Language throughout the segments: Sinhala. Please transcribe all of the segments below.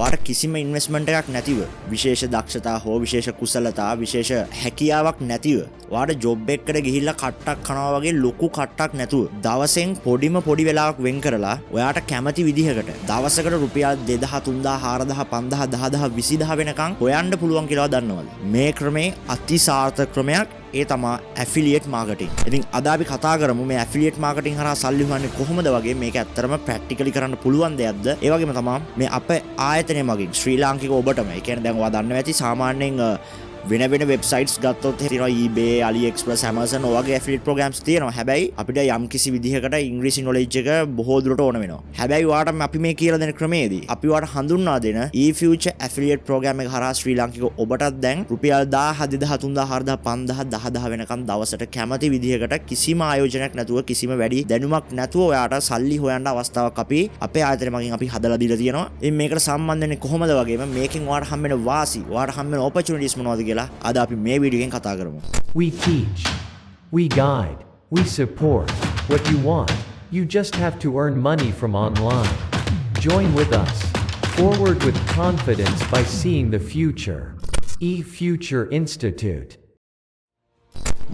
ඔයාට කිසිම ඉන්වෙස්ට්මන්ට් එකක් නැතිව, විශේෂ දක්ෂතා හෝ විශේෂ කුසලතා, විශේෂ හැකියාවක් නැතිව, ඔයාට ජොබ් එකකට ගිහිල්ලා කට්ටක් කනවා වගේ ලොකු කට්ටක් නැතුව, දවසෙන් පොඩි වෙලාවක් වෙන් කරලා ඔයාට කැමති විදිහකට දවසකට රුපියල් 2000 3000 4000 5000 10000 20000 වෙනකන් හොයන්න පුළුවන් කියලා දන්නවද? මේ ක්‍රමේ අති සාර්ථක ක්‍රමයක්. ඒ තමයි ඇෆිලියේට් මාකටිං. ඉතින් අද අපි කතා කරමු මේ ඇෆිලියේට් මාකටිං හරහා සල්ලි හොයන්නේ කොහොමද වගේ, මේක ඇත්තටම ප්‍රැක්ටිකලි කරන්න පුළුවන් දෙයක්ද? ඒ වගේම තමයි මේ අපේ ආයතනය මගින් ශ්‍රී ලාංකික ඔබටම, ඒ කියන්නේ දැන් ඔයා දන්නවා ඇති සාමාන්‍යයෙන් වෙන වෙබ්සයිට්ස් ගත්තොත් තියෙනවා eBay, AliExpress, Amazon වගේ affiliate programs තියෙනවා. හැබැයි අපිට යම් කිසි විදිහකට ඉංග්‍රීසි knowledge එක බොහෝ දුරට ඕන වෙනවා. හැබැයි ඔයාට අපි මේ කියලා දෙන ක්‍රමයේදී අපි ඔයාට හඳුන්වා දෙන eFuture affiliate program එක හරහා ශ්‍රී ලාංකික ඔබටත් දැන් රුපියල් 1000 2000 3000 4000 5000 10000 වෙනකම් දවසට කැමති විදිහකට කිසිම ආයෝජනයක් නැතුව, කිසිම වැඩි දැනුමක් නැතුව ඔයාට සල්ලි හොයන්න අවස්ථාවක් අපි අපේ ආයතනය මගින් අපි හදලා දීලා තියෙනවා. ඉතින් මේකට සම්බන්ධ වෙන්නේ කොහොමද වගේම මේකෙන් ඔයාට හම්බෙන වාසි, ඔයාට හම්බෙන opportunities මොනවද අද අපි මේ වීඩියෝ එකෙන් කතා කරමු. We teach, we guide, we support what you want. You just have to earn money from online. Join with us. Forward with confidence by seeing the future. eFuture Institute.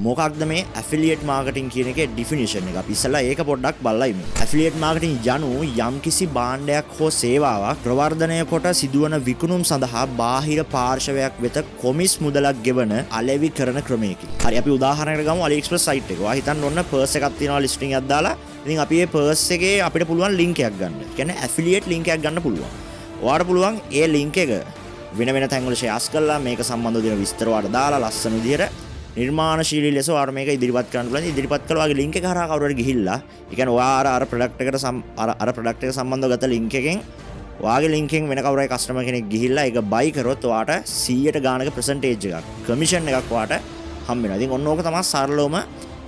මොකක්ද මේ ඇෆිලියේට් මාකටිං කියන එකේ ඩිෆිනිෂන් එක? අපි ඉස්සලා ඒක පොඩ්ඩක් බලලා ඉමු. ඇෆිලියේට් මාකටිං යනු යම්කිසි භාණ්ඩයක් හෝ සේවාවක් ප්‍රවර්ධනය කොට සිදුවන විකුණුම් සඳහා බාහිර පාර්ශවයක් වෙත කොමිස් මුදලක් ගෙවන අලෙවි කරන ක්‍රමයකි. හරි, අපි උදාහරණයකට ගමු AliExpress site එක. ඔයා හිතන්න ඕන පර්ස් එකක් තියෙනවා, ලිස්ටිං එකක් දාලා. ඉතින් අපි මේ පර්ස් එකේ අපිට පුළුවන් ලින්ක් එකක් ගන්න. ඒ කියන්නේ ඇෆිලියේට් ලින්ක් එකක් ගන්න පුළුවන්. ඔයාට පුළුවන් ඒ ලින්ක් එක වෙන තැන්වල ෂෙයාර්ස් කරලා මේක සම්බන්ධව දෙන විස්තර වලට දාලා ලස්සන විදිහට නිර්මාණශීලී ලෙස ඔයාලා මේක ඉදිරිපත් කරන්න පුළුවන්. ඉදිරිපත් කළා වගේ ලින්ක් එක හරහා කවුරු හරි ගිහිල්ලා, ඒ කියන්නේ ඔයා අර ප්‍රොඩක්ට් එකට අර ප්‍රොඩක්ට් එක සම්බන්ධව ගත ලින්ක් එකෙන්, ඔයාගේ ලින්ක් එකෙන් වෙන කවුරු හරි කස්ටමර් කෙනෙක් ගිහිල්ලා ඒක බයි කරොත් ඔයාට 100ට ගානක පර්සන්ටේජ් එකක්, කමිෂන් එකක් ඔයාට හම්බ වෙනවා. ඉතින් ඔන්න ඕක තමයි සරලවම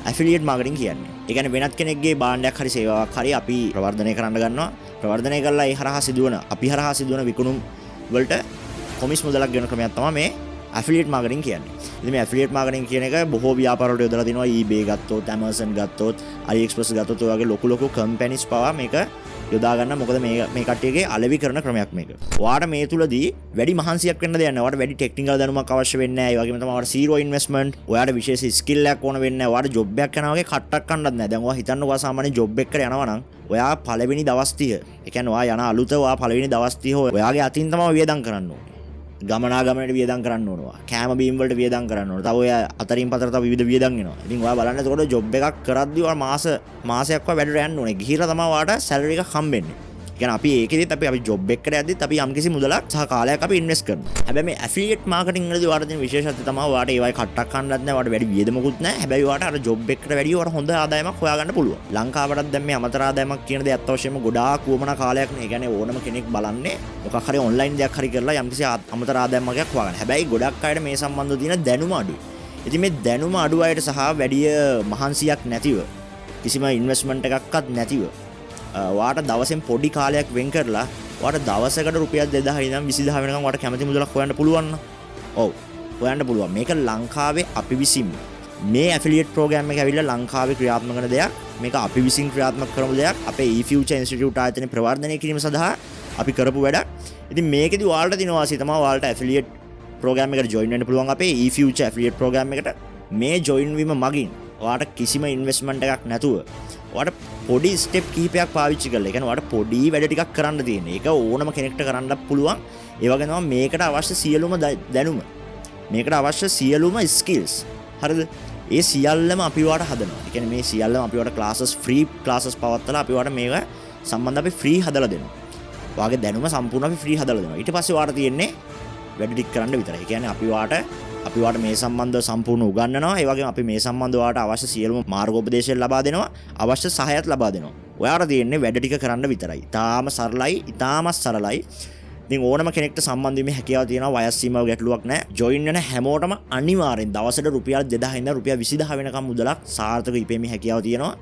ඇෆිලියේට් මාකටිං කියන්නේ. ඒ කියන්නේ වෙනත් කෙනෙක්ගේ භාණ්ඩයක් හරි සේවාවක් හරි අපි ප්‍රවර්ධනය කරන්න ගන්නවා. ප්‍රවර්ධනය කළා ඒ හරහා සිදුවන විකුණුම් වලට කොමිස් මුදලක් ගෙවන ක්‍රමයක් තමයි මේ ඇෆිලියේට් මාකටිං කියන්නේ. ඉතින් මේ ඇෆිලියේට් මාකටිං කියන එක බොහෝ ව්‍යාපාර වලට යොදලා තිනවා. eBay ගත්තොත්, Amazon ගත්තොත්, AliExpress ගත්තොත් ඔය වගේ ලොකු කම්පැනිස් පවා මේක යොදා ගන්න. මොකද මේ කට්ටියගේ අලෙවි කරන ක්‍රමයක් මේක. ඔයාට මේ තුලදී වැඩි මහන්සියක් වෙන්න දෙයක් නැහැ. ඔයාට වැඩි ටෙක්නිකල් දැනුමක් අවශ්‍ය වෙන්නේ නැහැ. ඒ වගේම තමයි ඔයාට zero investment, ඔයාට විශේෂ ස්කිල් එකක් ඕන වෙන්නේ නැහැ. ඔයාට ජොබ් එකක් කරනවා වගේ කට්ටක් කන්නත් නැහැ. දැන් ඔයා හිතන්නකෝ සාමාන්‍ය ජොබ් එකකට යනවා නම් ඔයා පළවෙනි දවස් 30, ඒ කියන්නේ ඔයා යන අලුත ඔයා පළවෙනි දවස් 30 ඔයාගේ අතින් තමයි වියදම් කරන්න ඕනේ. ගමනාගමනට වියදම් කරන්න ඕනවා. කෑම බීම් වලට වියදම් කරන්න ඕනවා. තව ඔය අතරින් පතර තව විවිධ වියදම් එනවා. ඉතින් ඔයා බලන්න එතකොට ජොබ් එකක් කරද්දී ඔයා මාසයක් වගේ වැඩට යන්න ඕනේ. ගිහිලා තමයි ඔයාට සැලරි එකක් හම්බෙන්නේ. ඒ කියන්නේ අපි ඒකෙදිත් අපි ජොබ් එකකට යද්දිත් අපි යම්කිසි මුදලක් සහ කාලයක් අපි ඉන්වෙස්ට් කරනවා. හැබැයි මේ ඇෆිලියේට් මාකටිං වලදී ඔයාට තියෙන විශේෂත්වය තමයි ඔයාට ඒවයි කට්ටක් ගන්නත් නැහැ. ඔයාට වැඩි වියදමකුත් නැහැ. හැබැයි ඔයාට අර ජොබ් එකකට වැඩිය ඔයාට හොඳ ආදායමක් හොයාගන්න පුළුවන්. ලංකාවටත් දැන් මේ අමතර ආදායමක් කියන දේ අත්‍යවශ්‍යම ගොඩාක් වුවමනා කාලයක් නේ. ඒ කියන්නේ ඕනම කෙනෙක් බලන්නේ මොකක් හරි ඔන්ලයින් දෙයක් හරි කරලා යම්කිසි අමතර ආදායමක් හොයාගන්න. හැබැයි ගොඩක් අයට මේ සම්බන්ධව තියෙන දැනුම අඩුයි. ඉතින් මේ දැනුම අඩු අයට සහ වැඩි මහන්සියක් නැතිව, කිසිම ඉන්වෙස්ට්මන්ට් එකක්වත් නැතිව ඔයාට දවසෙන් පොඩි කාලයක් වෙන් කරලා ඔයාට දවසකට රුපියල් 2000 ඉඳන් 20000 වෙනකම් ඔයාට කැමති මුදලක් හොයන්න පුළුවන් නම් ඔව් හොයන්න පුළුවන්. මේක ලංකාවේ අපි විසින් මේ ඇෆිලියේට් ප්‍රෝග්‍රෑම් එක ඇවිල්ලා ලංකාවේ ක්‍රියාත්මක කරන දෙයක්. මේක අපි විසින් ක්‍රියාත්මක කරමු දෙයක්. අපේ eFuture Institute ආයතනයේ ප්‍රවර්ධනය කිරීම සඳහා අපි කරපු වැඩක්. ඉතින් මේකෙදි ඔයාලට දින වාසිය තමයි ඔයාලට ඇෆිලියේට් ප්‍රෝග්‍රෑම් එකට ජොයින් වෙන්න පුළුවන්. අපේ eFuture ඇෆිලියේට් ප්‍රෝග්‍රෑම් එකට මේ ජොයින් වීම මගින් ඔයාට කිසිම ඉන්වෙස්ට්මන්ට් එකක් නැතුව ඔයාට පොඩි ස්ටෙප් කිහිපයක් පාවිච්චි කරලා, ඒ කියන්නේ ඔයාට පොඩි වැඩ ටිකක් කරන්න තියෙන්නේ. ඒක ඕනම කෙනෙක්ට කරන්නත් පුළුවන්. ඒ වගේම තමයි මේකට අවශ්‍ය සියලුම දැනුම, මේකට අවශ්‍ය සියලුම ස්කිල්ස්, හරිද? ඒ සියල්ලම අපි ඔයාට හදනවා. ඒ කියන්නේ මේ සියල්ලම අපි ඔයාට ක්ලාසස්, ෆ්‍රී ක්ලාසස් පවත්වලා අපි ඔයාට මේක සම්බන්ධ අපි ෆ්‍රී හදලා දෙනවා. ඔයාගේ දැනුම සම්පූර්ණ අපි ෆ්‍රී හදලා දෙනවා. ඊට පස්සේ ඔයාට තියෙන්නේ වැඩ ටික කරන්න විතරයි. ඒ කියන්නේ අපි ඔයාට මේ සම්බන්ධව සම්පූර්ණ උගන්වනවා. ඒ වගේම අපි මේ සම්බන්ධව ඔයාට අවශ්‍ය සියලුම මාර්ගෝපදේශය ලබා දෙනවා. අවශ්‍ය සහායත් ලබා දෙනවා. ඔයාට තියෙන්නේ වැඩ ටික කරන්න විතරයි. ඊටාම සරලයි. ඉතින් ඕනම කෙනෙක්ට සම්බන්ධ වීමේ හැකියාව තියෙනවා. වයස් සීමාව ගැටලුවක් නැහැ. ජොයින් වෙන හැමෝටම අනිවාර්යෙන් දවසට රුපියල් 2000 ඉඳන් රුපියල් 20000 වෙනකම් මුදලක් සාර්ථක ඉපීමේ හැකියාව තියෙනවා.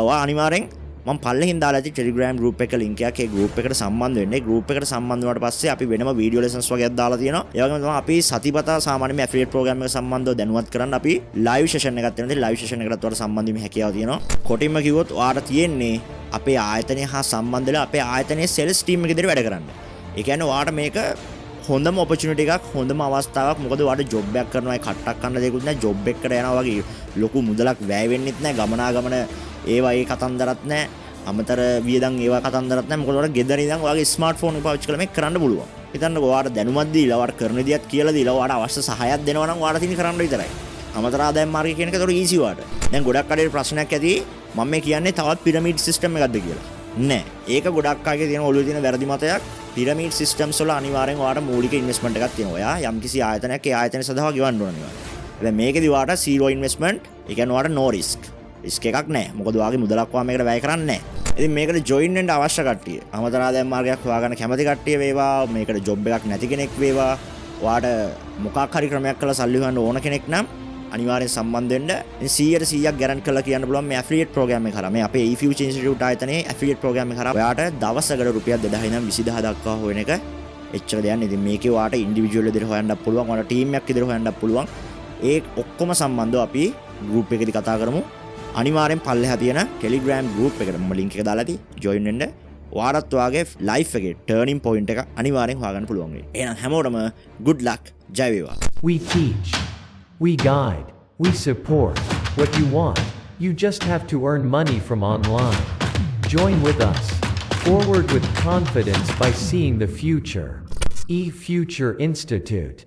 ඔයා අනිවාර්යෙන් මම පල්ලෙහින් දාලා ඇති Telegram group එක link එකක් ඒ group එකට සම්බන්ධ වෙන්න. ඒ group එකට සම්බන්ධ වුණාට පස්සේ අපි වෙනම video lessons වගේක් දාලා තියෙනවා. ඒ වගේම තමයි අපි සතිපතා සාමාන්‍ය මේ affiliate program එක සම්බන්ධව දැනුවත් කරන්න අපි live session එකක් තියෙනවා. ඉතින් live session එකකටත් ඔයාලට සම්බන්ධ වීමේ හැකියාව තියෙනවා. කොටින්ම කිව්වොත් ඔයාලට තියෙන්නේ අපේ ආයතනය හා සම්බන්ධ වෙලා අපේ ආයතනයේ sales team එක විදිහට වැඩ කරන්න. ඒ කියන්නේ ඔයාට මේක හොඳම ඔපචුනිටි එකක්, හොඳම අවස්ථාවක්. මොකද ඔයාට ජොබ් එකක් කරනවා, ඒ කට්ටක් ගන්න දෙයක්වත් නැහැ. ජොබ් එකකට යනවා වගේ ලොකු මුදලක් වැය වෙන්නෙත් නැහැ. ගමනාගමන ඒවා ඒ කතන්දරත් නැහැ. අමතර වියදම් ඒවා කතන්දරත් නැහැ. මොකද ඔයාලා ගෙදර ඉඳන් ඔයාගේ ස්මාර්ට්ෆෝන් එක පාවිච්චි කරලා මේක කරන්න පුළුවන්. හිතන්නකෝ ඔයාට දැනුමක් දීලා, ඔයාට කරන විදිහත් කියලා දීලා, ඔයාට අවශ්‍ය සහායක් දෙනවා නම් ඔයාට තියෙන කරන්න විතරයි. අමතර ආදායම් මාර්ගය කියන එක ඒතකොට ඊසි ඔයාට. දැන් ගොඩක් කඩේට ප්‍රශ්නයක් ඇති මම මේ කියන්නේ තවත් පිරමීඩ් සිස්ටම් එකක්ද කියලා. නෑ. ඒක ගොඩක් අයගේ තියෙන ඔළුවේ තියෙන වැරදි මතයක්. පිරමීඩ් සිස්ටම්ස් වල අනිවාර්යෙන් ඔයාට මූලික ඉන්වෙස්ට්මන්ට් එකක් තියෙනවා. ඔයා යම්කිසි ආයතනයක් ඒ ආයතනය සඳහා ගෙවන්න ඕන අනිවාර්යෙන්. හැබැයි මේකෙදි ඔයාට zero investment, ඒ කියන්නේ ඔයාට no risk. රිස්ක් එකක් නෑ. මොකද ඔයාගේ මුදලක් ඔයා මේකට වැය කරන්නේ නෑ. ඉතින් මේකට ජොයින් වෙන්න අවශ්‍ය කට්ටිය, අමතර ආදායම් මාර්ගයක් හොයාගන්න කැමති කට්ටිය වේවා, මේකට ජොබ් එකක් නැති කෙනෙක් වේවා, ඔයාට මොකක් හරි ක්‍රමයක් කරලා සල්ලි හොයන්න ඕන කෙනෙක් නම් අනිවාර්යෙන් සම්බන්ධ වෙන්න. ඉතින් 100% ගැරන්ටි කරලා කියන්න පුළුවන් මේ ඇෆිලියේට් ප්‍රෝග්‍රෑම් එක කරා, මේ අපේ eFuture ඉන්ස්ටිටියුට් ආයතනයේ ඇෆිලියේට් ප්‍රෝග්‍රෑම් එක කරා ඔයාට දවසකට රුපියල් 2000 ඉඳන් 20000 දක්වා හොයන එක එච්චර දෙයක් නෙවෙයි. ඉතින් මේකේ ඔයාට ඉන්ඩිවිජුවල් විදිහට හොයන්නත් පුළුවන්, ඔයාලා ටීම් එකක් විදිහට හොයන්නත් පුළුවන්. ඒ ඔක්කොම සම්බන්ධව අපි ගෲප් එකකදී කතා කරමු. අනිවාර්යෙන් පල්ලෙහා තියෙන Telegram group එකට මම link එක දාලා තියෙයි. join වෙන්න. ඔයාලත් ඔයාගේ life එකේ turning point එක අනිවාර්යෙන් හොයාගන්න පුළුවන් වෙයි. එහෙනම් හැමෝටම good luck. ජය වේවා. We teach. We guide. We support. What you want, you just have to earn money from online. Join with us. Forward with confidence by seeing the future. eFuture Institute.